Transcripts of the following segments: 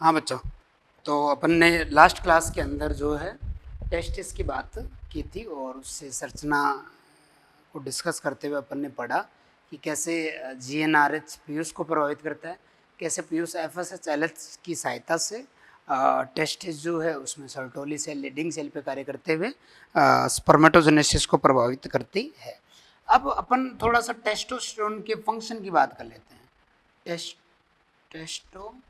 हाँ बच्चों, तो अपन ने लास्ट क्लास के अंदर जो है टेस्टिस की बात की थी और उससे संरचना को डिस्कस करते हुए अपन ने पढ़ा कि कैसे जीएनआरएच पीयूष को प्रभावित करता है, कैसे पीयूष एफएसएच एलएच की सहायता से टेस्टिस जो है उसमें सर्टोली सेल लीडिंग सेल पे कार्य करते हुए स्पर्मेटोजेनेसिस को प्रभावित करती है। अब अपन थोड़ा सा टेस्टोस्टेरोन के फंक्शन की बात कर लेते हैं। टेस्टोस्टेरोन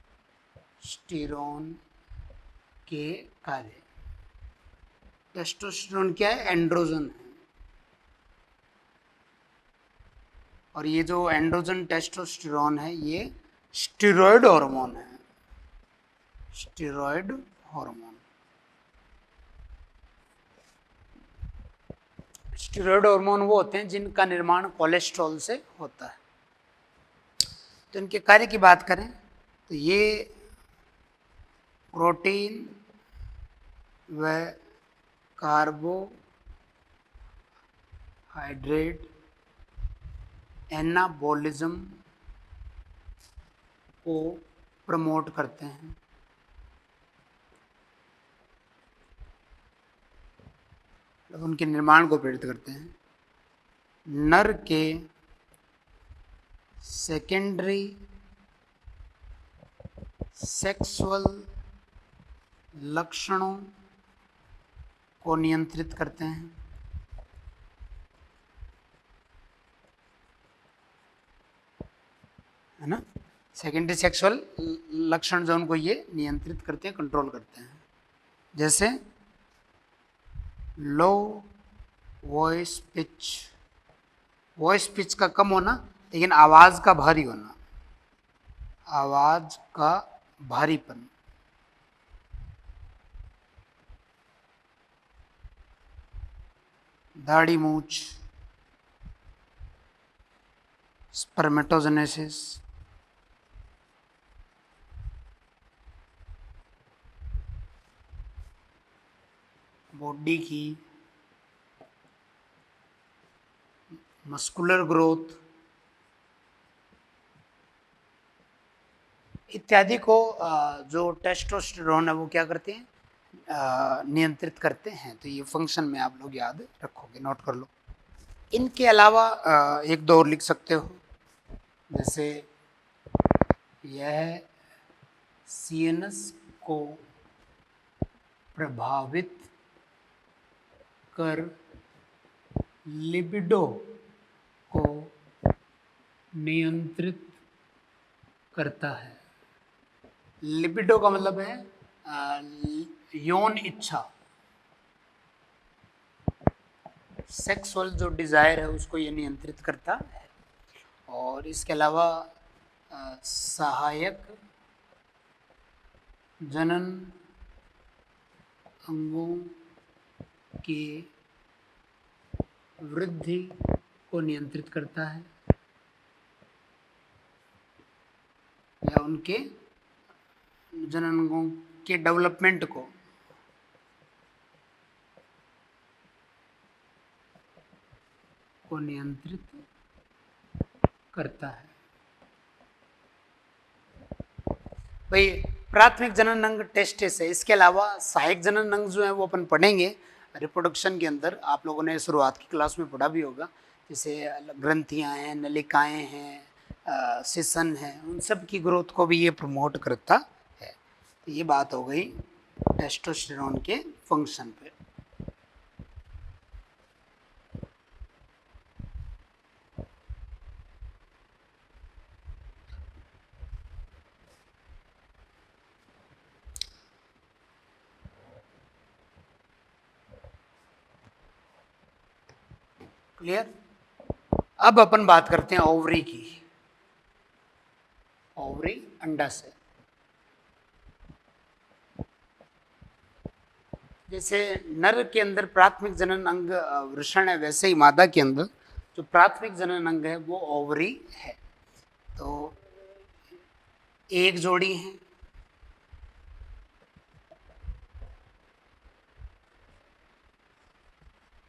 के कार्य। टेस्टोस्टेरोन क्या है? एंड्रोजन है। और ये जो एंड्रोजन टेस्टोस्टेरोन है ये स्टेरॉयड हार्मोन है। Steroid hormone. स्टेरॉयड हार्मोन वो होते हैं जिनका निर्माण कोलेस्ट्रॉल से होता है। तो इनके कार्य की बात करें तो ये प्रोटीन व कार्बोहाइड्रेट एनाबॉलिज्म को प्रमोट करते हैं। उनके निर्माण को प्रेरित करते हैं। नर के सेकेंडरी सेक्सुअल लक्षणों को नियंत्रित करते हैं। है ना? सेकेंडरी सेक्सुअल लक्षण जो उनको ये नियंत्रित करते हैं, कंट्रोल करते हैं। जैसे low voice pitch, voice pitch का कम होना लेकिन आवाज का भारी होना, आवाज का भारीपन, दाढ़ी मूछ, स्पर्मेटोजेनेसिस, बॉडी की मस्कुलर ग्रोथ इत्यादि को जो टेस्टोस्टेरोन है वो क्या करते हैं? नियंत्रित करते हैं। तो ये फंक्शन में आप लोग याद रखोगे, नोट कर लो। इनके अलावा एक दो और लिख सकते हो, जैसे यह सीएनएस को प्रभावित कर लिबिडो को नियंत्रित करता है। लिबिडो का मतलब है यौन इच्छा, सेक्सुअल जो डिजायर है उसको ये नियंत्रित करता है। और इसके अलावा सहायक जनन अंगों की वृद्धि को नियंत्रित करता है या उनके जनन अंगों के डेवलपमेंट को नियंत्रित करता है। भाई प्राथमिक जनन अंग टेस्टिस है। इसके अलावा सहायक जनन अंग जो है वो अपन पढ़ेंगे रिप्रोडक्शन के अंदर। आप लोगों ने शुरुआत की क्लास में पढ़ा भी होगा, जैसे ग्रंथियां हैं, नलिकाएं हैं, सिसन है, उन सब की ग्रोथ को भी ये प्रमोट करता है। तो ये बात हो गई टेस्टोस्टेरोन के फंक्शन पे। क्लियर? अब अपन बात करते हैं ओवरी की। ओवरी अंडाशय। जैसे नर के अंदर प्राथमिक जनन अंग वृषण है, वैसे ही मादा के अंदर जो प्राथमिक जनन अंग है वो ओवरी है। तो एक जोड़ी है,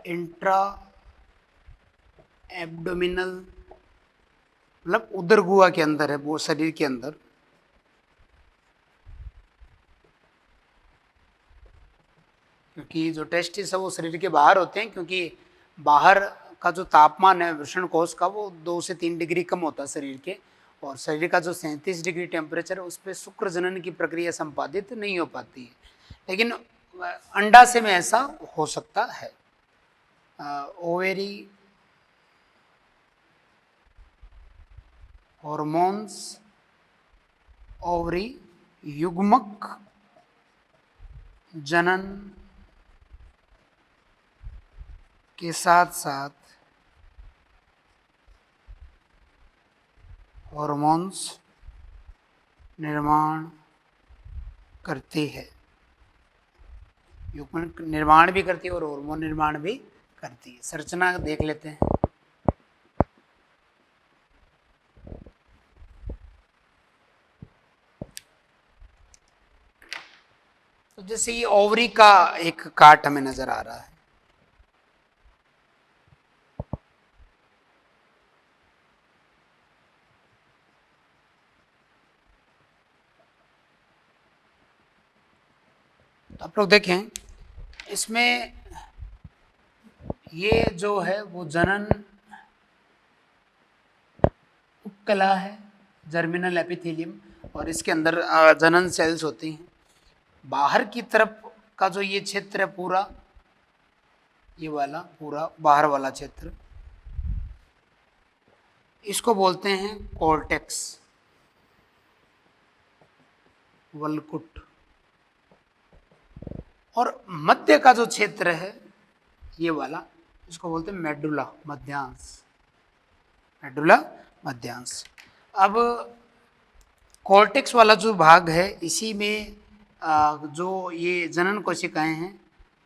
इंट्रा एब्डोमिनल मतलब उदर गुहा के अंदर है, वो शरीर के अंदर। क्योंकि जो टेस्टिस है वो शरीर के बाहर होते हैं, क्योंकि बाहर का जो तापमान है वृषण कोश का वो 2 से 3 डिग्री कम होता है शरीर के, और शरीर का जो 37 डिग्री टेम्परेचर है उस पर शुक्र जनन की प्रक्रिया संपादित नहीं हो पाती है। लेकिन अंडाशय में ऐसा हो सकता है। ओवेरी हॉर्मोन्स, ओवरी युग्मक जनन के साथ साथ हॉर्मोन्स निर्माण करती है, युग्मन निर्माण भी करती है और हार्मोन निर्माण भी करती है। संरचना देख लेते हैं। तो जैसे ये ओवरी का एक काट हमें नजर आ रहा है, तो आप लोग देखें इसमें ये जो है वो जनन उपकला है, जर्मिनल एपिथेलियम, और इसके अंदर जनन सेल्स होती हैं। बाहर की तरफ का जो ये क्षेत्र है पूरा, ये वाला पूरा बाहर वाला क्षेत्र, इसको बोलते हैं कॉर्टेक्स, वलकुट। और मध्य का जो क्षेत्र है ये वाला, इसको बोलते हैं मेडुला, मध्यांश, मेडुला मध्यांश। अब कॉर्टेक्स वाला जो भाग है इसी में जो ये जनन कोशिकाएं हैं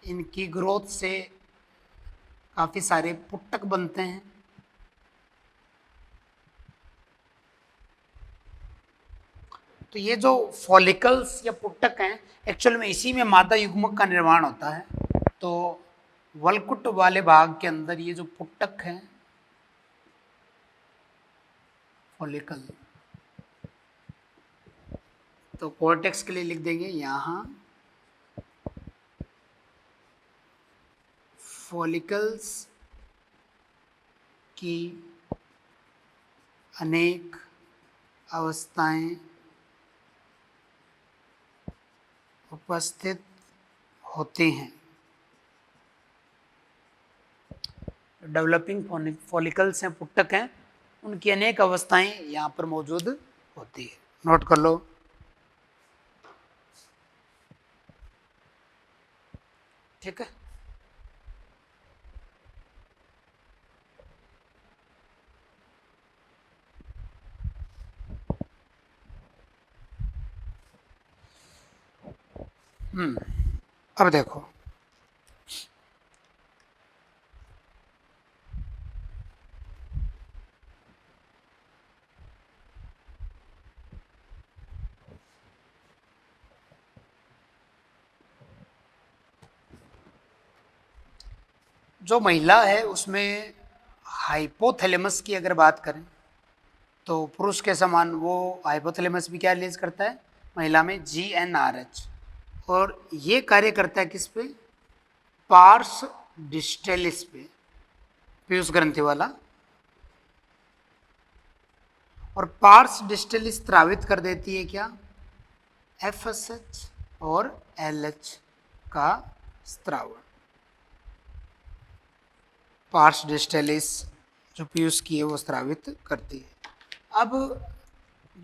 इनकी ग्रोथ से काफ़ी सारे पुट्टक बनते हैं। तो ये जो फॉलिकल्स या पुट्टक हैं एक्चुअल में इसी में मादा युग्मक का निर्माण होता है। तो वलकुट वाले भाग के अंदर ये जो पुट्टक हैं, फॉलिकल, तो कॉर्टेक्स के लिए लिख देंगे यहाँ फॉलिकल्स की अनेक अवस्थाएं उपस्थित होती हैं। डेवलपिंग फॉलिकल्स हैं, पुट्टक हैं, उनकी अनेक अवस्थाएं यहाँ पर मौजूद होती है। नोट कर लो। ठीक है। अब देखो जो महिला है उसमें हाइपोथैलेमस की अगर बात करें तो पुरुष के समान वो हाइपोथैलेमस भी क्या रिलीज करता है महिला में, GnRH, और ये कार्य करता है किस पे, पार्स डिस्टेलिस पे, पीयूष ग्रंथि वाला, और पार्स डिस्टेलिस स्रावित कर देती है क्या, FSH और LH का स्त्रावण। पार्स डिस्टेलिस जो पीयूष की है वो स्रावित करती है। अब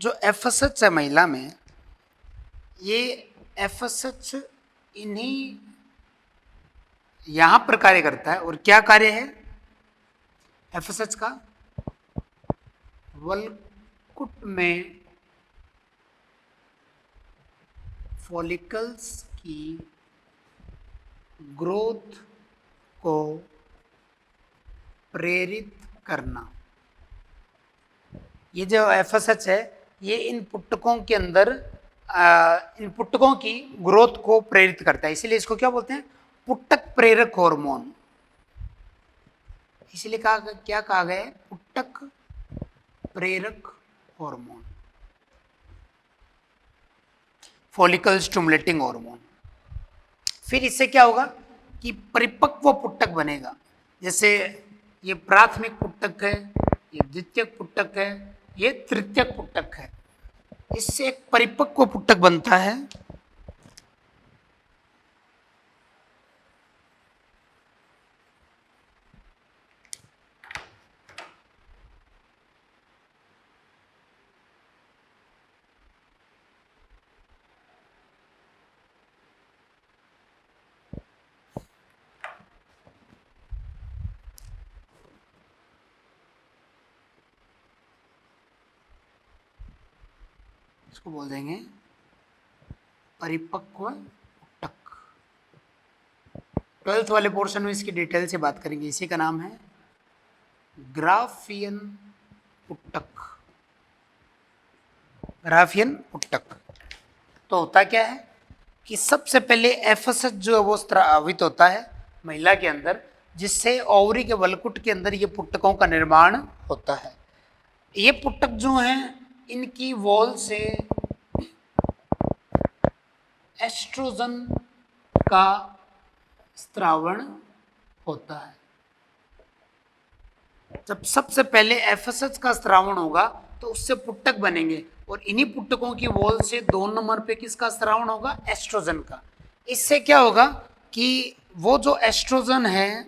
जो FSH है महिला में, ये FSH इन्हीं यहां पर कार्य करता है। और क्या कार्य है FSH का, वलकुट में फॉलिकल्स की ग्रोथ को प्रेरित करना। ये जो FSH है ये इन पुट्टकों के अंदर इन पुट्टकों की ग्रोथ को प्रेरित करता है, इसीलिए इसको क्या बोलते हैं, पुट्टक प्रेरक हार्मोन। इसलिए क्या कहा गया है, पुट्टक प्रेरक हार्मोन, फॉलिकल स्टिमुलेटिंग हार्मोन। फिर इससे क्या होगा, कि परिपक्व पुट्टक बनेगा। जैसे ये प्राथमिक पुट्टक है, ये द्वितीयक पुट्टक है, ये तृतीयक पुट्टक है। इससे एक परिपक्व पुट्टक बनता है। इसको बोल देंगे परिपक्व पुट्टक। 12th वाले पोर्शन में इसकी डिटेल से बात करेंगे। इसी का नाम है ग्राफियन पुट्टक। ग्राफियन पुट्टक। तो होता क्या है कि सबसे पहले एफएसएच जो है वो स्रावित होता है महिला के अंदर, जिससे ओवरी के वलकुट के अंदर ये पुट्टकों का निर्माण होता है। ये पुट्टक जो हैं इनकी वॉल से एस्ट्रोजन का स्त्रावण होता है। जब सबसे पहले एफएसएच का स्त्रावण होगा तो उससे पुट्टक बनेंगे, और इन्हीं पुट्टकों की वॉल से 2 नंबर पे किसका स्त्रावण होगा? एस्ट्रोजन का। इससे क्या होगा कि वो जो एस्ट्रोजन है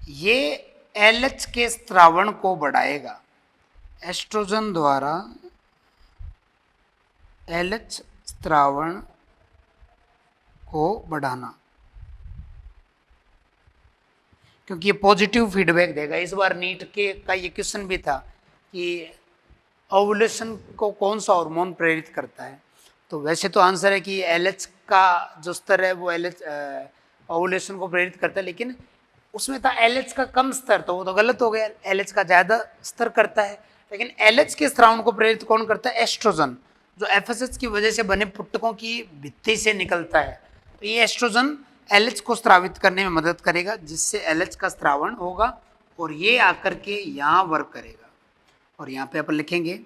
ये एलएच के स्त्रावण को बढ़ाएगा। एस्ट्रोजन द्वारा एलएच स्त्रावण को बढ़ाना, क्योंकि ये पॉजिटिव फीडबैक देगा। इस बार नीट के का ये क्वेश्चन भी था कि ओवुलेशन को कौन सा हार्मोन प्रेरित करता है। तो वैसे तो आंसर है कि एलएच का जो स्तर है वो एलएच ओवुलेशन को प्रेरित करता है, लेकिन उसमें था एलएच का कम स्तर, तो वो तो गलत हो गया। एलएच का ज़्यादा स्तर करता है, लेकिन एलएच के स्त्रावण को प्रेरित कौन करता है? एस्ट्रोजन, जो एफएसएच की वजह से बने पुट्टकों की भित्ति से निकलता है। तो ये एस्ट्रोजन एलएच को स्रावित करने में मदद करेगा, जिससे एलएच का स्त्रावण होगा और ये आकर के यहाँ वर्क करेगा। और यहाँ पे अपन लिखेंगे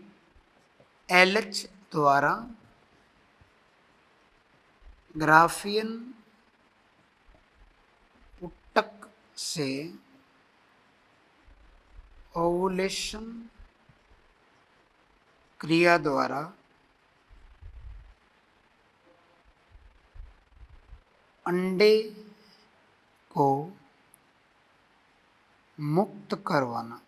एलएच द्वारा ग्राफियन पुट्टक से ओवुलेशन क्रिया द्वारा अंडे को मुक्त करवाना।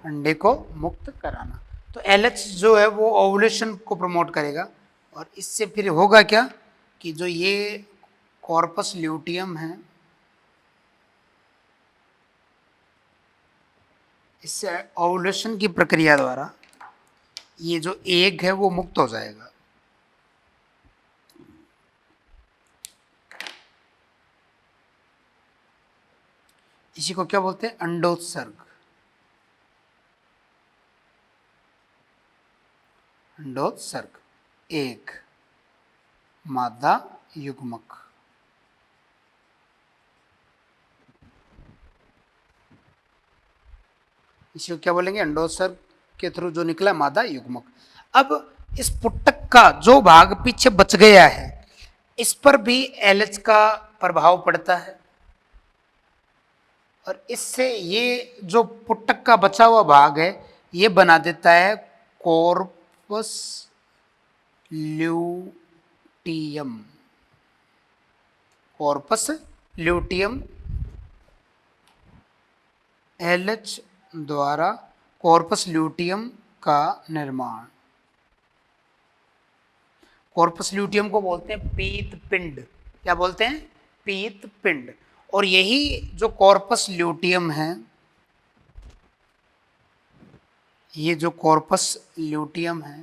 अंडे को मुक्त कराना। तो एलएच जो है वो ओवुलेशन को प्रमोट करेगा, और इससे फिर होगा क्या कि जो ये कॉर्पस ल्यूटियम है, इससे ओवुलेशन की प्रक्रिया द्वारा ये जो एग है वो मुक्त हो जाएगा। इसी को क्या बोलते हैं? अंडोत्सर्ग। अंडोत्सर्ग एक मादा युग्मक। इसी को क्या बोलेंगे? अंडोत्सर्ग के थ्रू जो निकला मादा युग्मक। अब इस पुट्टक का जो भाग पीछे बच गया है, इस पर भी एलएच का प्रभाव पड़ता है, और इससे ये जो पुट्टक का बचा हुआ भाग है ये बना देता है corpus luteum. Corpus luteum LH द्वारा कॉर्पस ल्यूटियम का निर्माण। कॉर्पस ल्यूटियम को बोलते हैं पीत पिंड। क्या बोलते हैं? पीत पिंड। और यही जो कॉर्पस ल्यूटियम है, ये जो कॉर्पस ल्यूटियम है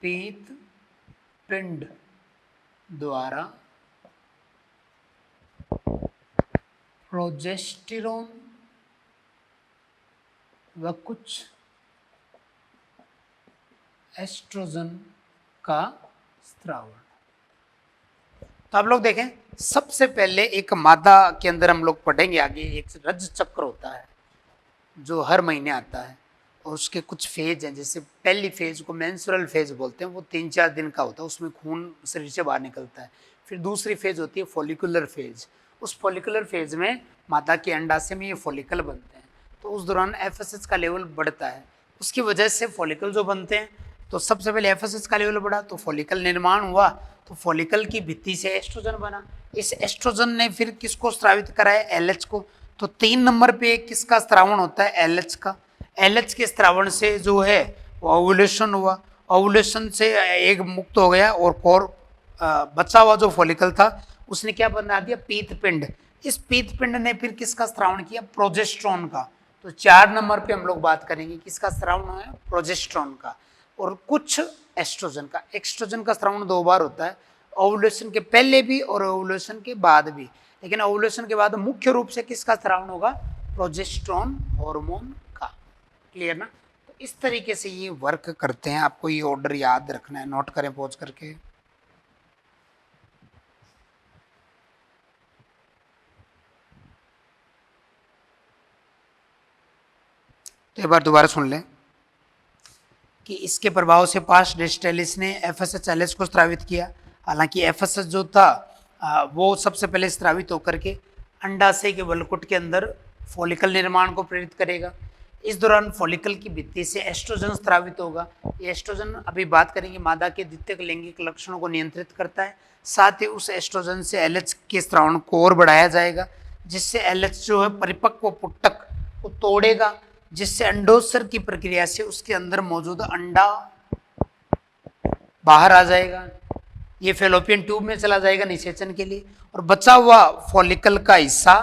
पीत पिंड द्वारा प्रोजेस्टेरोन व कुछ एस्ट्रोजन का स्त्रावण। तो आप लोग देखें, सबसे पहले एक मादा के अंदर हम लोग पढ़ेंगे आगे, एक रज चक्र होता है जो हर महीने आता है। और उसके कुछ फेज हैं, जैसे पहली फेज को मेंस्ट्रुअल फेज बोलते हैं, वो 3-4 दिन का होता है, उसमें खून शरीर से बाहर निकलता है। फिर दूसरी फेज होती है फॉलिकुलर फेज। उस फॉलिकुलर फेज में माता के अंडाशय में ये फॉलिकल बनते हैं, तो उस दौरान एफएसएच का लेवल बढ़ता है, उसकी वजह से फॉलिकल जो बनते हैं। तो सबसे पहले एफएसएच का लेवल बढ़ा तो फॉलिकल निर्माण हुआ, तो फॉलिकल की भित्ति से एस्ट्रोजन बना। इस एस्ट्रोजन ने फिर किसको स्रावित कराया, एलएच को। तो 3 नंबर पे किसका स्त्रावण होता है, एलएच का। एलएच के स्त्रावण से जो है वो ओवुलेशन हुआ, ओवुलेशन से एग मुक्त हो गया और कोर बचा हुआ जो फॉलिकल था उसने क्या बना दिया, पीतपिंड। इस पीतपिंड ने फिर किसका स्त्रावण किया, प्रोजेस्ट्रॉन का। तो 4 नंबर पे हम लोग बात करेंगे किसका स्त्रावण है, प्रोजेस्ट्रॉन का। और कुछ एस्ट्रोजन का। एक्सट्रोजन का स्त्रावण 2 बार होता है, ओवुलेशन के पहले भी और ओवुलेशन के बाद भी। लेकिन ओवुलेशन के बाद मुख्य रूप से किसका स्त्रावण होगा, प्रोजेस्ट्रॉन हार्मोन का। क्लियर ना। तो इस तरीके से ये वर्क करते हैं, आपको ये ऑर्डर याद रखना है, नोट करें पॉज करके। तो एक बार दोबारा सुन लें कि इसके प्रभाव से पास्ट डिस्टेलिस ने एफएसएच को स्रावित किया। हालांकि एफएसएच जो था वो सबसे पहले स्रावित होकर के अंडाशय के वलकुट के अंदर फॉलिकल निर्माण को प्रेरित करेगा। इस दौरान फॉलिकल की भित्ति से एस्ट्रोजन स्रावित होगा। ये एस्ट्रोजन अभी बात करेंगे मादा के द्वितीयक लैंगिक लक्षणों को नियंत्रित करता है। साथ ही उस एस्ट्रोजन से एलएच के स्रावण को और बढ़ाया जाएगा, जिससे एलएच जो है परिपक्व पुट्टक को तोड़ेगा, जिससे अंडोत्सर्ग की प्रक्रिया से उसके अंदर मौजूद अंडा बाहर आ जाएगा। ये फेलोपियन ट्यूब में चला जाएगा निषेचन के लिए, और बचा हुआ फॉलिकल का हिस्सा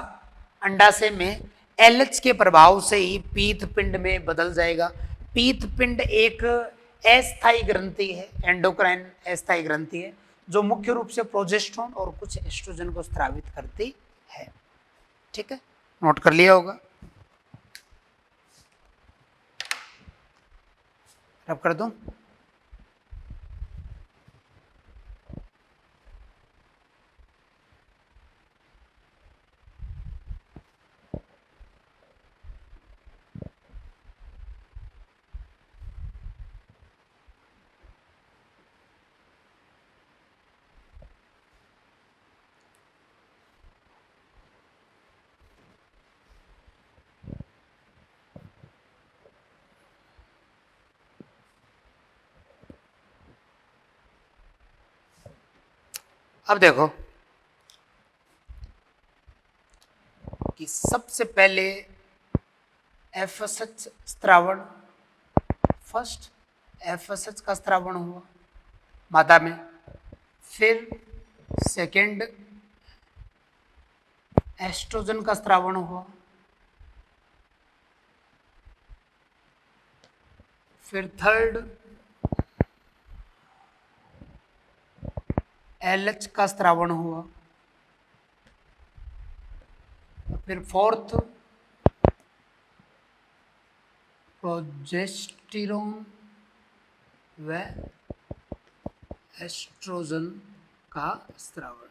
अंडाशय में एलएच के प्रभाव से ही पीतपिंड में बदल जाएगा। पीतपिंड एक अस्थायी ग्रंथि है, एंडोक्राइन अस्थायी ग्रंथि है, जो मुख्य रूप से प्रोजेस्टेरोन और कुछ एस्ट्रोजन को स्रावित करती है। ठीक है, नोट कर लिया होगा। रब कर दूं। अब देखो कि सबसे पहले एफएसएच स्त्रावण, फर्स्ट एफएसएच का स्त्रावण हुआ मादा में, फिर सेकंड एस्ट्रोजन का स्त्रावण हुआ, फिर थर्ड एलएच का स्त्रावण हुआ, फिर फोर्थ प्रोजेस्टेरोन व एस्ट्रोजन का स्त्रावण।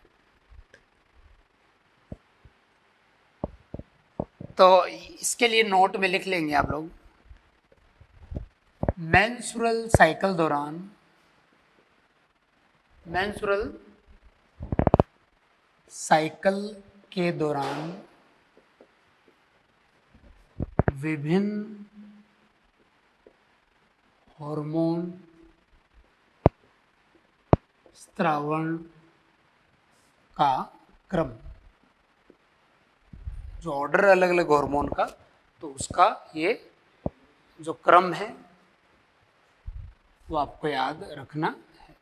तो इसके लिए नोट में लिख लेंगे आप लोग, मेंस्ट्रुअल साइकिल दौरान, मेंस्ट्रुअल साइकिल के दौरान विभिन्न हार्मोन स्त्रावण का क्रम, जो ऑर्डर अलग अलग हार्मोन का, तो उसका ये जो क्रम है वो आपको याद रखना है।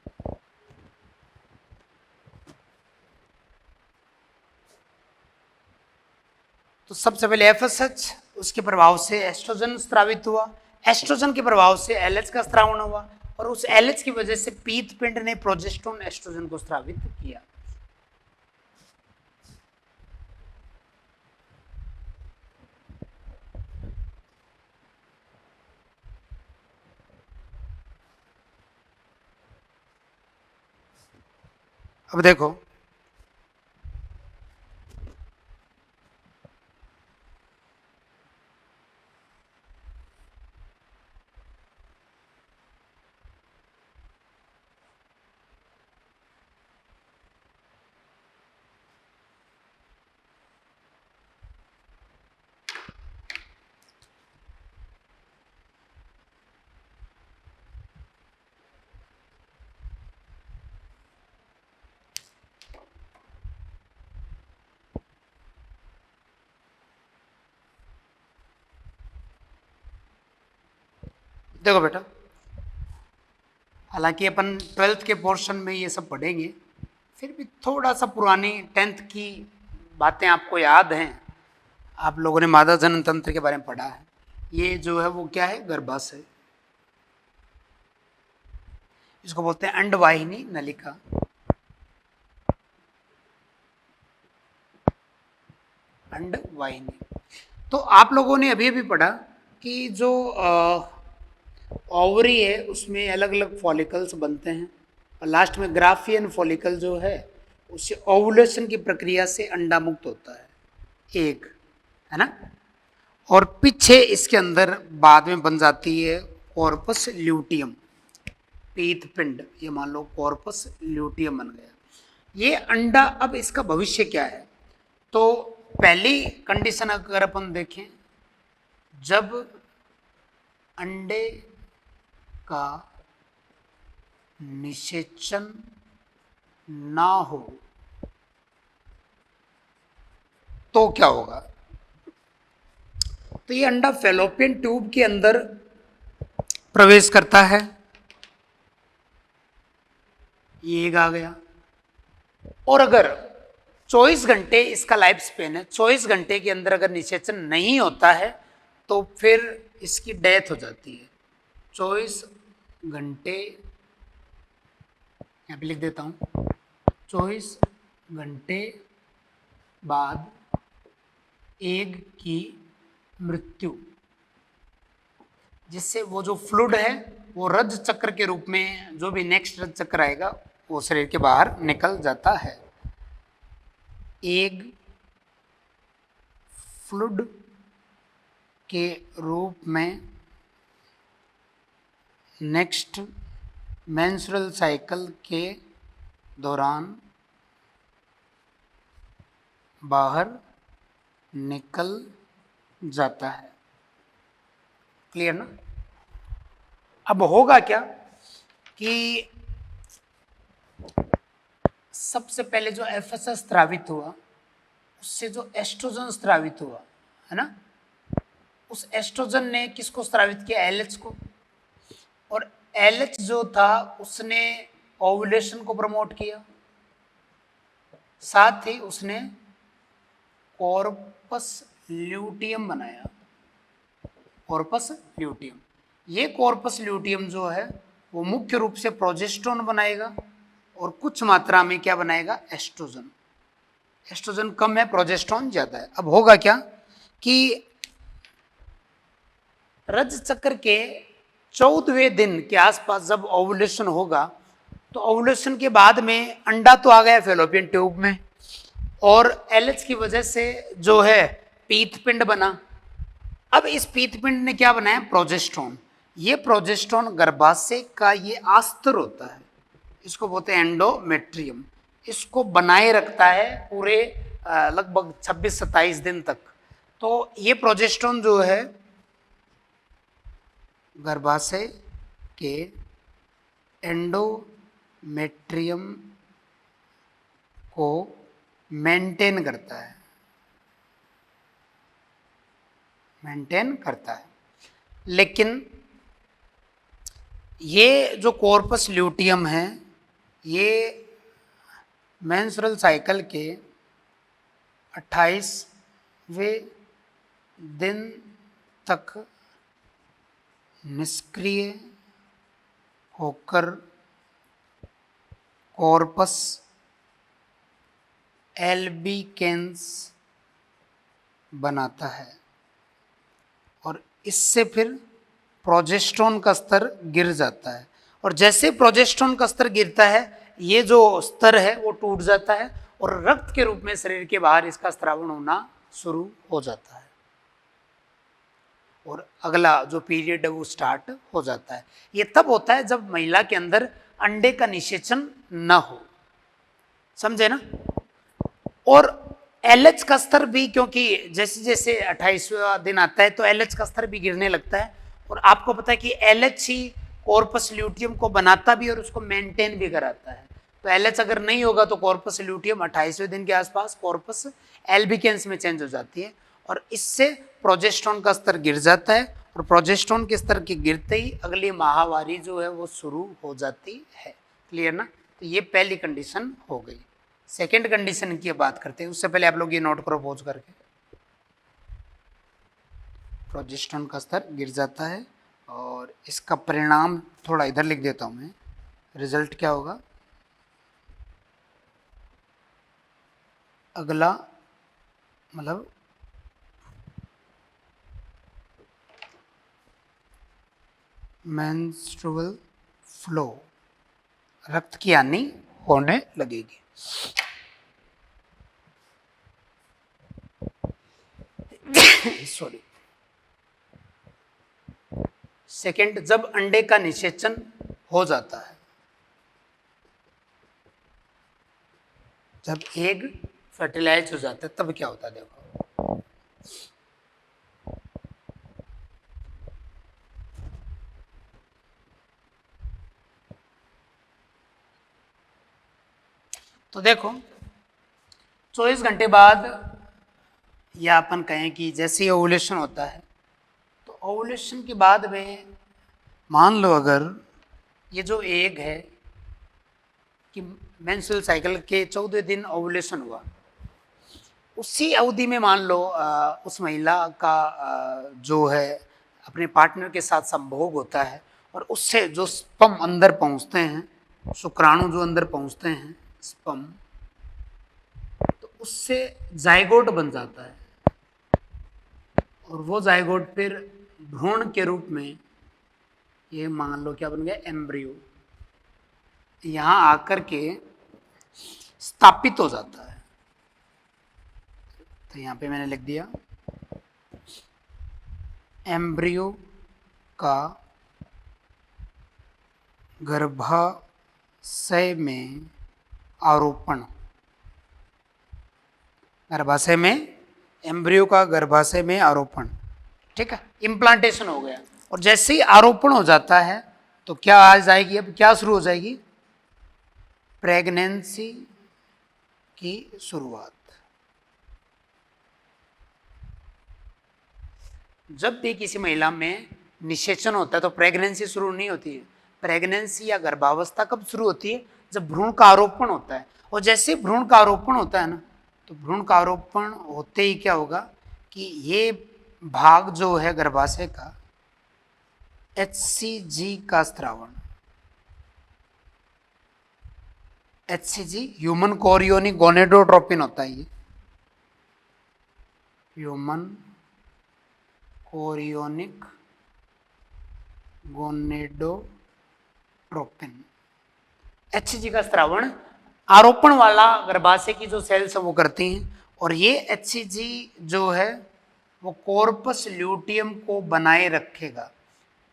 तो सबसे पहले एफएसएच, उसके प्रभाव से एस्ट्रोजन स्रावित हुआ, एस्ट्रोजन के प्रभाव से एलएच का स्त्रावण हुआ, और उस एलएच की वजह से पीतपिंड ने प्रोजेस्टेरोन एस्ट्रोजन को स्रावित किया। अब देखो देखो बेटा, हालांकि अपन 12th के पोर्शन में ये सब पढ़ेंगे, फिर भी थोड़ा सा पुरानी 10th की बातें आपको याद हैं। आप लोगों ने मादा जनन तंत्र के बारे में पढ़ा है। ये जो है वो क्या है, गर्भाशय, इसको बोलते हैं अंडवाहिनी नलिका। अंडवाहिनी। तो आप लोगों ने अभी अभी पढ़ा कि जो ओवरी है उसमें अलग अलग फॉलिकल्स बनते हैं, और लास्ट में ग्राफियन फॉलिकल जो है उससे ओवुलेशन की प्रक्रिया से अंडा मुक्त होता है, एग, है ना। और पीछे इसके अंदर बाद में बन जाती है कॉर्पस ल्यूटियम, पीत पिंड। ये मान लो कॉर्पस ल्यूटियम बन गया ये अंडा। अब इसका भविष्य क्या है, तो पहली कंडीशन अगर अपन देखें, जब अंडे का निषेचन ना हो तो क्या होगा, तो ये अंडा फैलोपियन ट्यूब के अंदर प्रवेश करता है, ये एक आ गया। और अगर 24 घंटे इसका लाइफ स्पेन है, 24 घंटे के अंदर अगर निषेचन नहीं होता है तो फिर इसकी डेथ हो जाती है। 24 घंटे, यहाँ पे लिख देता हूँ, 24 घंटे बाद एग की मृत्यु, जिससे वो जो फ्लूइड है वो रज चक्र के रूप में, जो भी नेक्स्ट रज चक्र आएगा वो शरीर के बाहर निकल जाता है। एग फ्लूइड के रूप में नेक्स्ट मेंस्ट्रुअल साइकिल के दौरान बाहर निकल जाता है। क्लियर ना। अब होगा क्या कि सबसे पहले जो एफएसएस स्रावित हुआ उससे जो एस्ट्रोजन स्रावित हुआ, है ना, उस एस्ट्रोजन ने किसको स्रावित किया, एलएच को। और एलएच जो था उसने ओवुलेशन को प्रमोट किया, साथ ही उसने कॉर्पस ल्यूटियम बनाया। कॉर्पस ल्यूटियम, ये कॉर्पस ल्यूटियम जो है वो मुख्य रूप से प्रोजेस्टेरोन बनाएगा और कुछ मात्रा में क्या बनाएगा, एस्ट्रोजन। एस्ट्रोजन कम है, प्रोजेस्टेरोन ज्यादा है। अब होगा क्या कि रज चक्र के 14वें दिन के आसपास जब ओवुलेशन होगा, तो ओवुलेशन के बाद में अंडा तो आ गया फैलोपियन ट्यूब में, और एलएच की वजह से जो है पीतपिंड बना। अब इस पीतपिंड ने क्या बनाया, प्रोजेस्टेरोन। ये प्रोजेस्टेरोन गर्भाशय का ये आस्तर होता है, इसको बोलते हैं एंडोमेट्रियम। इसको बनाए रखता है पूरे लगभग 26-27 दिन तक। तो ये प्रोजेस्टेरोन जो है गर्भाशय के एंडोमेट्रियम को मेंटेन करता है, मेंटेन करता है। लेकिन ये जो कॉर्पस ल्यूटियम है ये मेंस्ट्रुअल साइकिल के 28वें दिन तक निष्क्रिय होकर कॉर्पस एल्बिकेंस बनाता है, और इससे फिर प्रोजेस्टेरोन का स्तर गिर जाता है। और जैसे प्रोजेस्टेरोन का स्तर गिरता है ये जो स्तर है वो टूट जाता है और रक्त के रूप में शरीर के बाहर इसका स्रावण होना शुरू हो जाता है, और अगला जो पीरियड है वो स्टार्ट हो जाता है। ये तब होता है जब महिला के अंदर अंडे का निषेचन न हो, समझे ना। और एलएच का स्तर भी, क्योंकि जैसे जैसे 28वां दिन आता है तो एलएच का स्तर भी गिरने लगता है। और आपको पता है कि एलएच ही कॉर्पस ल्यूटियम को बनाता भी और उसको मेंटेन भी कराता है। तो एलएच अगर नहीं होगा तो कॉर्पस ल्यूटियम 28वें दिन के आसपास कॉर्पस एल्बिकेंस में चेंज हो जाती है, और इससे प्रोजेस्टेरोन का स्तर गिर जाता है और प्रोजेस्टेरोन के स्तर के गिरते ही अगली माहवारी जो है वो शुरू हो जाती है। क्लियर ना? तो ये पहली कंडीशन हो गई। सेकेंड कंडीशन की बात करते हैं, उससे पहले आप लोग ये नोट करो पॉज करके। प्रोजेस्टेरोन का स्तर गिर जाता है और इसका परिणाम थोड़ा इधर लिख देता हूं मैं, रिजल्ट क्या होगा, अगला मतलब मेंस्ट्रुअल फ्लो, रक्त की हानि होने लगेगी। सॉरी। सेकंड, जब अंडे का निषेचन हो जाता है, जब एग फर्टिलाइज हो जाता है तब क्या होता है, देखो तो देखो 24 घंटे बाद, या अपन कहें कि जैसे ही ओवुलेशन होता है तो ओवुलेशन के बाद में मान लो अगर ये जो एग है कि मेंस्ट्रुअल साइकिल के 14वें दिन ओवुलेशन हुआ, उसी अवधि में मान लो उस महिला का जो है अपने पार्टनर के साथ संभोग होता है और उससे जो स्पर्म अंदर पहुंचते हैं, शुक्राणु जो अंदर पहुंचते हैं स्पर्म, तो उससे जाइगोट बन जाता है और वो जाइगोट फिर भ्रूण के रूप में, ये मान लो क्या बन गया, एम्ब्रियो, यहां आकर के स्थापित हो जाता है। तो यहां पे मैंने लिख दिया एम्ब्रियो का गर्भाशय में आरोपण, गर्भाशय में एम्ब्रियो का गर्भाशय में आरोपण, ठीक है, इम्प्लांटेशन हो गया। और जैसे ही आरोपण हो जाता है तो क्या आ जाएगी, अब क्या शुरू हो जाएगी, प्रेगनेंसी की शुरुआत। जब भी किसी महिला में निषेचन होता है तो प्रेगनेंसी शुरू नहीं होती है। प्रेगनेंसी या गर्भावस्था कब शुरू होती है, जब भ्रूण का आरोपण होता है। और जैसे भ्रूण का आरोपण होता है ना, तो भ्रूण का आरोपण होते ही क्या होगा कि ये भाग जो है गर्भाशय का, HCG का स्त्रावण, HCG ह्यूमन कोरियोनिक गोनेडोट्रोपिन होता है, ये ह्यूमन कोरियोनिक गोनेडोट्रोपिन, HCG का स्त्रावण आरोपण वाला गर्भाशय की जो सेल्स है वो करती हैं। और ये HCG जो है वो कॉर्पस ल्यूटियम को बनाए रखेगा,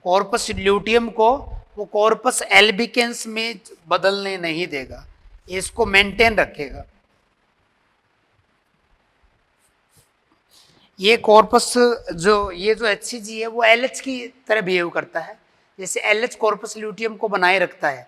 कॉर्पस ल्यूटियम को वो कॉर्पस एल्बिकेंस में बदलने नहीं देगा, इसको मेंटेन रखेगा। ये कॉर्पस ये जो HCG है वो LH की तरह बिहेव करता है, जैसे LH कॉर्पस ल्यूटियम को बनाए रखता है,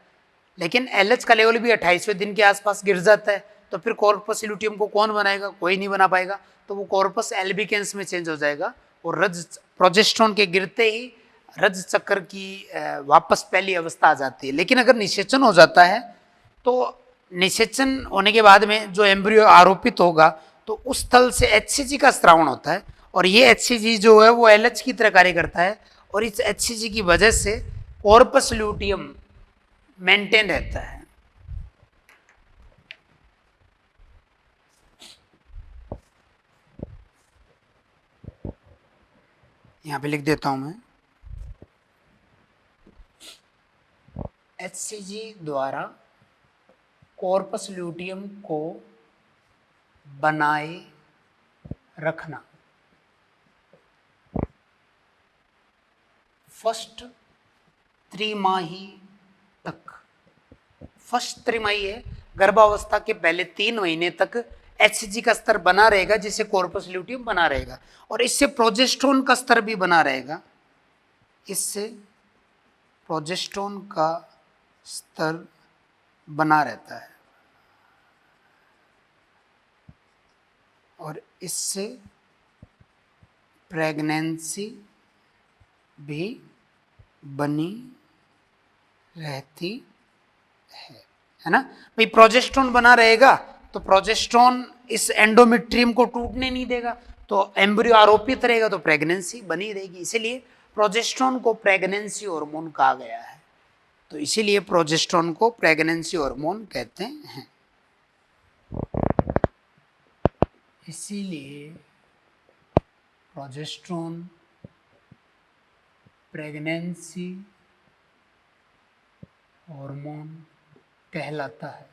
लेकिन LH का लेवल भी 28वें दिन के आसपास गिर जाता है, तो फिर कॉर्पस ल्यूटियम को कौन बनाएगा, कोई नहीं बना पाएगा, तो वो कॉर्पस एल्बिकेंस में चेंज हो जाएगा और रज प्रोजेस्टेरोन के गिरते ही रज चक्र की वापस पहली अवस्था आ जाती है। लेकिन अगर निषेचन हो जाता है तो निषेचन होने के बाद में जो एम्ब्रियो आरोपित होगा तो उस स्थल से HCG का स्त्रावण होता है और ये HCG जो है वो LH की तरह कार्य करता है और इस HCG की वजह से कॉर्पस ल्यूटियम मेंटेन रहता है। यहां पे लिख देता हूं मैं, HCG द्वारा कॉर्पस ल्यूटियम को बनाए रखना फर्स्ट त्रिमाही तक, फर्स्ट त्रिमाही है, गर्भावस्था के पहले 3 महीने तक HCG का स्तर बना रहेगा जिससे कॉर्पस ल्यूटियम बना रहेगा और इससे प्रोजेस्टेरोन का स्तर भी बना रहेगा, इससे प्रोजेस्टेरोन का स्तर बना रहता है और इससे प्रेगनेंसी भी बनी रहती है ना भाई। प्रोजेस्टेरोन बना रहेगा तो प्रोजेस्टेरोन इस एंडोमेट्रियम को टूटने नहीं देगा, तो एम्ब्रियो आरोपित रहेगा, तो प्रेगनेंसी बनी रहेगी। इसीलिए प्रोजेस्टेरोन को प्रेगनेंसी हार्मोन कहा गया है। तो इसीलिए प्रोजेस्टेरोन को प्रेगनेंसी हार्मोन कहते हैं। इसीलिए प्रोजेस्टेरोन प्रेगनेंसी हार्मोन कहलाता है।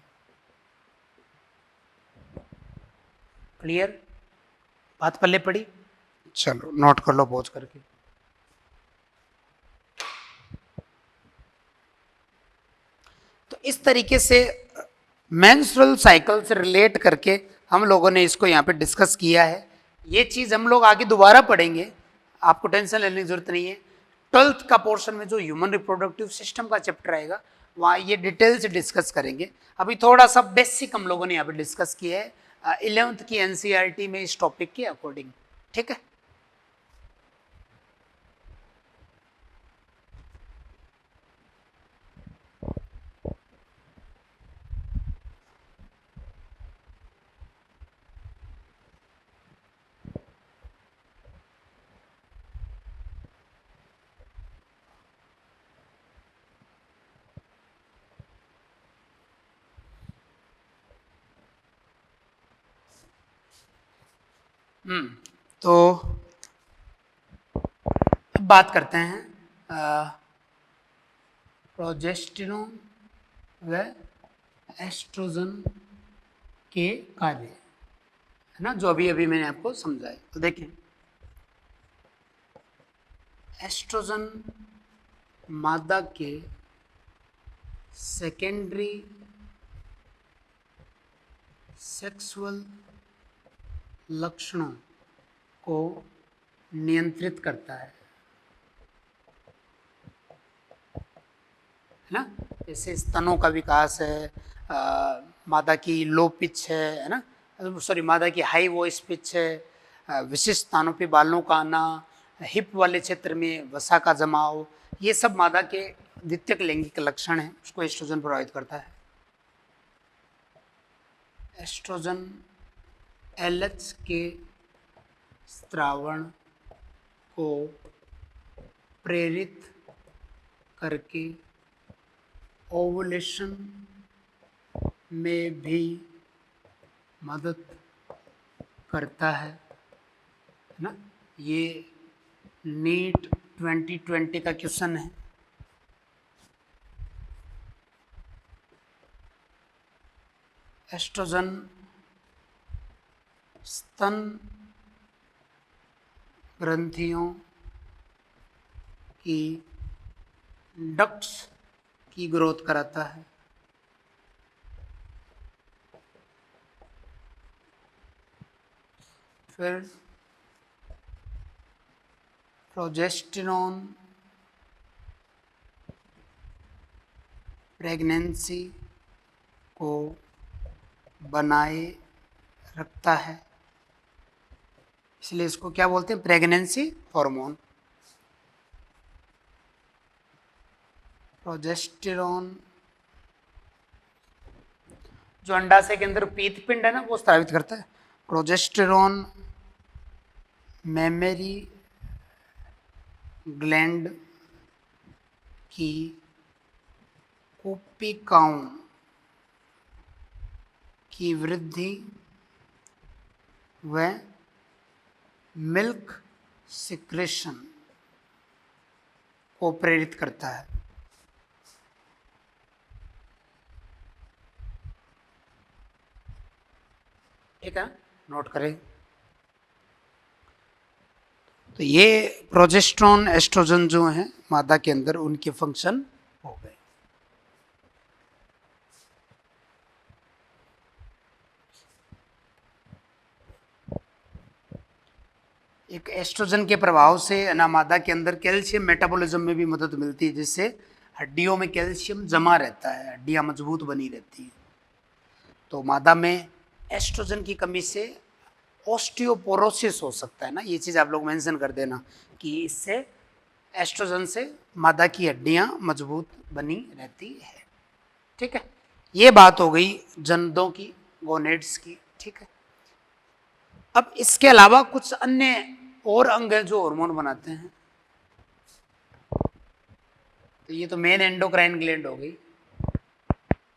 क्लियर? बात पल्ले पड़ी? चलो नोट कर लो पॉज करके। तो इस तरीके से मेंस्ट्रुअल साइकिल से रिलेट करके हम लोगों ने इसको यहाँ पे डिस्कस किया है। ये चीज़ हम लोग आगे दोबारा पढ़ेंगे, आपको टेंशन लेने की जरूरत नहीं है। 12th का पोर्शन में जो ह्यूमन रिप्रोडक्टिव सिस्टम का चैप्टर आएगा वहाँ ये डिटेल से डिस्कस करेंगे। अभी थोड़ा सा बेसिक हम लोगों ने यहाँ पे डिस्कस किया है 11th की NCERT में इस टॉपिक के अकॉर्डिंग। ठीक है? तो अब बात करते हैं प्रोजेस्टेरोन व एस्ट्रोजन के कार्य, है ना, जो अभी अभी मैंने आपको समझाया। तो देखें, एस्ट्रोजन मादा के सेकेंडरी सेक्सुअल लक्षणों को नियंत्रित करता है ना। जैसे स्तनों का विकास है, मादा की लो पिच है ना, सॉरी मादा की हाई वॉइस पिच है, विशिष्ट स्थानों पे बालों का आना, हिप वाले क्षेत्र में वसा का जमाव, ये सब मादा के द्वितीयक लैंगिक लक्षण है, उसको एस्ट्रोजन प्रभावित करता है। एस्ट्रोजन LH के स्त्रावण को प्रेरित करके ओवुलेशन में भी मदद करता है ना। ये नीट 2020 का क्वेश्चन है। एस्ट्रोजन स्तन ग्रंथियों की डक्ट्स की ग्रोथ कराता है। फिर प्रोजेस्टेरोन प्रेगनेंसी को बनाए रखता है, इसलिए इसको क्या बोलते हैं? Pregnancy hormone. प्रोजेस्टेरोन जो अंडाशय के अंदर पीत पिंड है ना, वो स्रावित करता है। प्रोजेस्टेरोन मेमरी ग्लैंड की कोशिकाओं की वृद्धि व मिल्क सिक्रेशन को प्रेरित करता है। ठीक है, नोट करें। तो ये प्रोजेस्टेरोन एस्ट्रोजन जो हैं मादा के अंदर, उनके फंक्शन हो गए। एक एस्ट्रोजन के प्रभाव से ना मादा के अंदर कैल्शियम मेटाबॉलिज्म में भी मदद मिलती है, जिससे हड्डियों में कैल्शियम जमा रहता है, हड्डियां मजबूत बनी रहती हैं। तो मादा में एस्ट्रोजन की कमी से ऑस्टियोपोरोसिस हो सकता है ना, ये चीज़ आप लोग मेंशन कर देना कि इससे एस्ट्रोजन से मादा की हड्डियां मजबूत बनी रहती है। ठीक है, ये बात हो गई जनदों की, गोनेड्स की। ठीक है, अब इसके अलावा कुछ अन्य और अंग हैं जो हार्मोन बनाते हैं। तो ये तो मेन एंडोक्राइन ग्लैंड हो गई।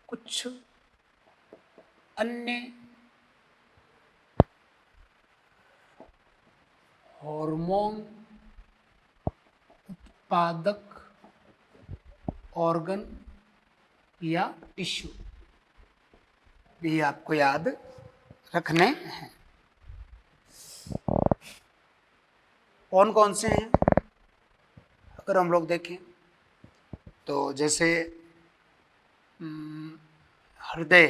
कुछ अन्य हार्मोन उत्पादक ऑर्गन या टिश्यू भी आपको याद रखने हैं। कौन कौन से हैं अगर हम लोग देखें तो जैसे हृदय,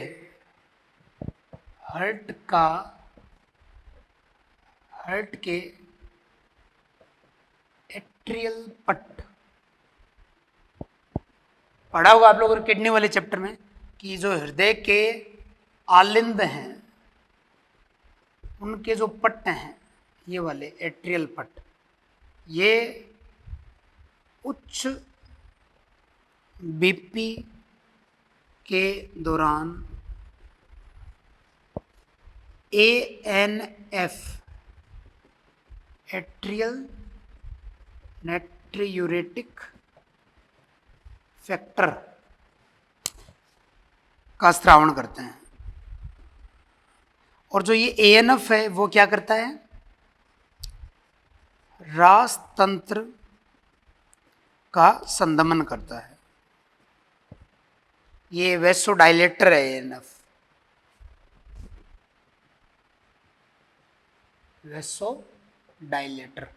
हार्ट के एट्रियल पट, पढ़ा होगा आप लोगों ने किडनी वाले चैप्टर में कि जो हृदय के आलिंद हैं उनके जो पट्ट हैं, ये वाले एट्रियल पट, ये उच्च बीपी के दौरान ANF, एट्रियल नाइट्रियूरेटिक फैक्टर का स्रावण करते हैं। और जो ये ANF है वो क्या करता है, रास तंत्र का संदमन करता है। ये वेसोडाइलेटर है ANF, वेसोडाइलेटर,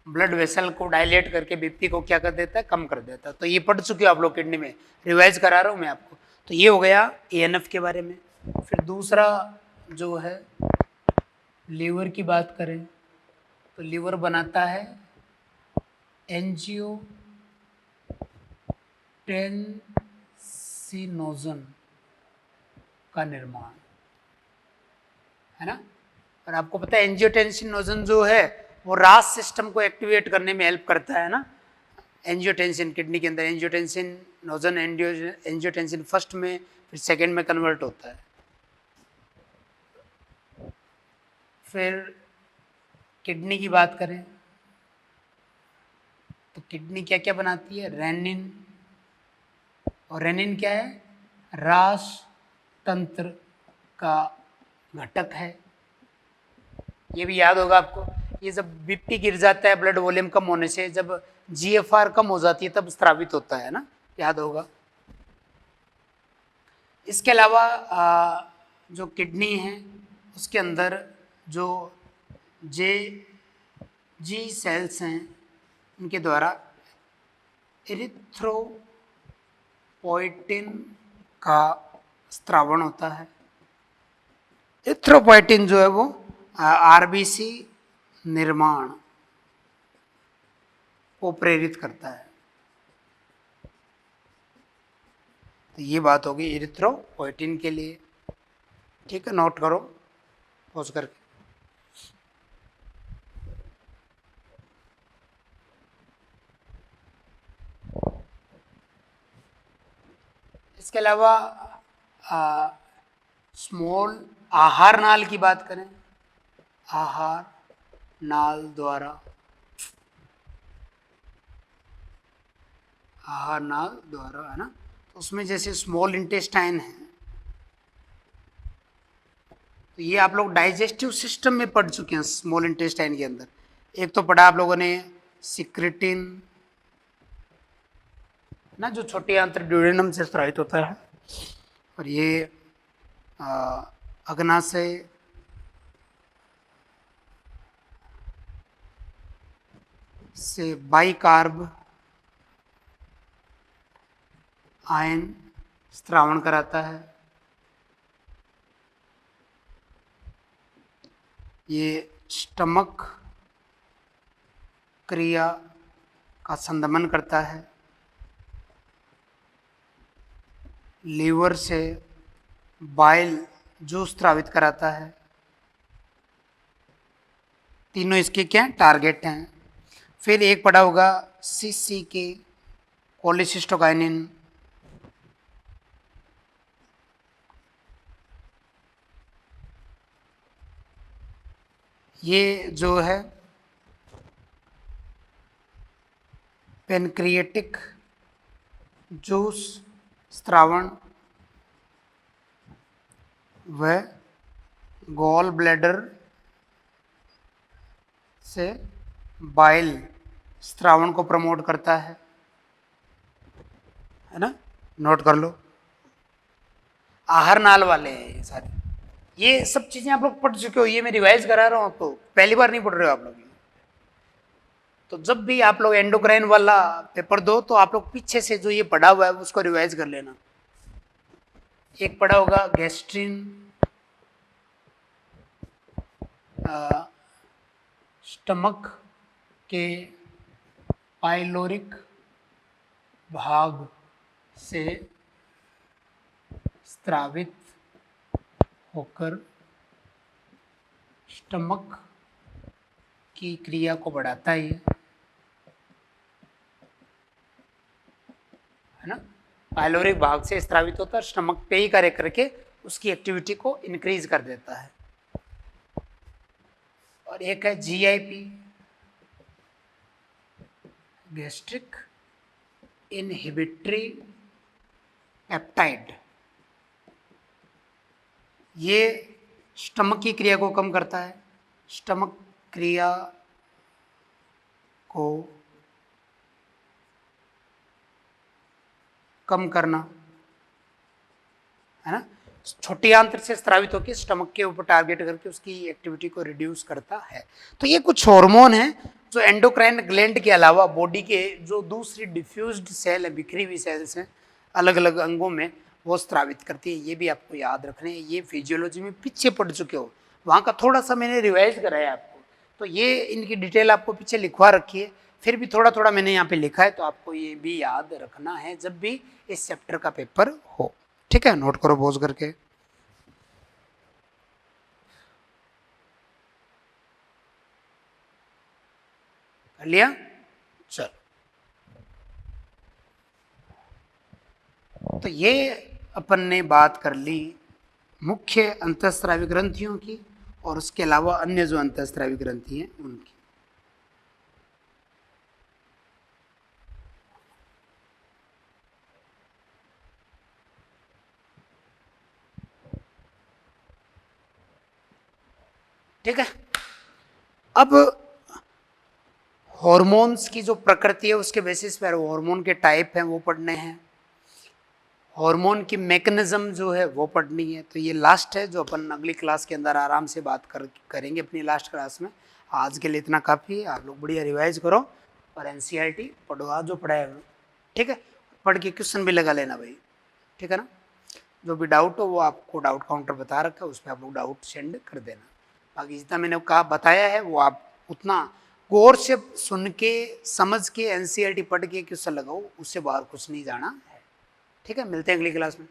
ब्लड वेसल को डायलेट करके बीपी को क्या कर देता है, कम कर देता है। तो ये पढ़ चुके हो आप लोग किडनी में, रिवाइज करा रहा हूँ मैं आपको। तो ये हो गया ANF के बारे में। फिर दूसरा जो है लीवर की बात करें तो लीवर बनाता है एंजियोटेंसिनोजन का निर्माण, है ना। और आपको पता है एंजियोटेंसिनोजन जो है वो रास सिस्टम को एक्टिवेट करने में हेल्प करता है ना। एंजियोटेंसिन किडनी के अंदर एंजियोटेंसिनोजन, एंजियोटेंसिन फर्स्ट में फिर सेकंड में कन्वर्ट होता है। फिर किडनी की बात करें तो किडनी क्या क्या बनाती है, रेनिन, और रेनिन क्या है, रास तंत्र का घटक है। ये भी याद होगा आपको, ये जब बीपी गिर जाता है ब्लड वॉल्यूम कम होने से, जब GFR कम हो जाती है तब स्रावित होता है ना, याद होगा। इसके अलावा जो किडनी है उसके अंदर जो जी सेल्स हैं उनके द्वारा इरिथ्रोपोइटिन का स्त्रावण होता है। इरिथ्रोपोइटिन जो है वो RBC निर्माण को प्रेरित करता है। तो ये बात होगी इरिथ्रोपोइटिन के लिए। ठीक है, नोट करो पॉज करके। इसके अलावा स्मॉल आहार नाल की बात करें, आहार नाल द्वारा है ना, तो उसमें जैसे स्मॉल इंटेस्टाइन है, तो ये आप लोग डाइजेस्टिव सिस्टम में पढ़ चुके हैं। स्मॉल इंटेस्टाइन के अंदर एक तो पढ़ा आप लोगों ने सिक्रेटिन ना, जो छोटी आंत्र ड्यूडेनम से स्रावित होता है, और ये अग्नाशय से बाइकार्ब आयन स्त्रावण कराता है। ये स्टमक क्रिया का संदमन करता है। लीवर से बाइल जूस स्रावित कराता है। तीनों इसके क्या हैं, टारगेट हैं। फिर एक पड़ा होगा सीसी के, कोलिसिस्टोकाइनिन, ये जो है पेनक्रिएटिक जूस स्त्रावण व गॉल ब्लैडर से बाइल स्त्रावण को प्रमोट करता है ना, नोट कर लो। आहार नाल वाले हैं ये सारे, ये सब चीजें आप लोग पढ़ चुके हो, ये मैं रिवाइज करा रहा हूं आपको, पहली बार नहीं पढ़ रहे हो आप लोग। तो जब भी आप लोग एंडोक्राइन वाला पेपर दो तो आप लोग पीछे से जो ये पढ़ा हुआ है उसको रिवाइज कर लेना। एक पढ़ा होगा गैस्ट्रिन, स्टमक के पाइलोरिक भाग से स्त्रावित होकर स्टमक की क्रिया को बढ़ाता है ना। पाइलोरिक भाग से स्त्रावित होता है, स्टमक पे ही कार्य करके उसकी एक्टिविटी को इंक्रीज कर देता है। और एक है जीआईपी, गैस्ट्रिक इनहिबिटरी पेप्टाइड, ये स्टमक की क्रिया को कम करता है, स्टमक क्रिया को कम करना है ना, छोटी आंत्र से स्त्रावित होकर स्टमक के ऊपर टारगेट करके उसकी एक्टिविटी को रिड्यूस करता है। तो ये कुछ हार्मोन हैं जो एंडोक्राइन ग्लैंड के अलावा बॉडी के जो दूसरी डिफ्यूज्ड सेल है, बिखरी हुई सेल्स हैं अलग अलग अंगों में, वो स्त्रावित करती है। ये भी आपको याद रखने हैं, ये फिजियोलॉजी में पीछे पढ़ चुके हो, वहाँ का थोड़ा सा मैंने रिवाइज कराया आपको, तो ये इनकी डिटेल आपको पीछे लिखवा रखी है, फिर भी थोड़ा थोड़ा मैंने यहाँ पे लिखा है, तो आपको ये भी याद रखना है जब भी इस चैप्टर का पेपर हो। ठीक है, नोट करो पॉज करके। कर लिया, चलो। तो ये अपन ने बात कर ली मुख्य अंतःस्रावी ग्रंथियों की और उसके अलावा अन्य जो अंतःस्रावी ग्रंथि हैं उनकी। ठीक है, अब हॉर्मोन्स की जो प्रकृति है उसके बेसिस पर हार्मोन के टाइप हैं वो पढ़ने हैं, हार्मोन की मैकेनिज्म जो है वो पढ़नी है। तो ये लास्ट है जो अपन अगली क्लास के अंदर आराम से बात करेंगे अपनी लास्ट क्लास में। आज के लिए इतना काफ़ी है, आप लोग बढ़िया रिवाइज करो और एनसीईआरटी पढ़ो, आज जो पढ़ाया। ठीक है, पढ़ के क्वेश्चन भी लगा लेना भाई, ठीक है ना। जो भी डाउट हो वो आपको डाउट काउंटर बता रखा है, उस पर आप लोग डाउट सेंड कर देना। बाकी जितना मैंने कहा बताया है वो आप उतना गौर से सुन के समझ के एनसीईआरटी पढ़ के क्वेश्चन लगाओ, उससे बाहर कुछ नहीं जाना है। ठीक है, मिलते हैं अगली क्लास में।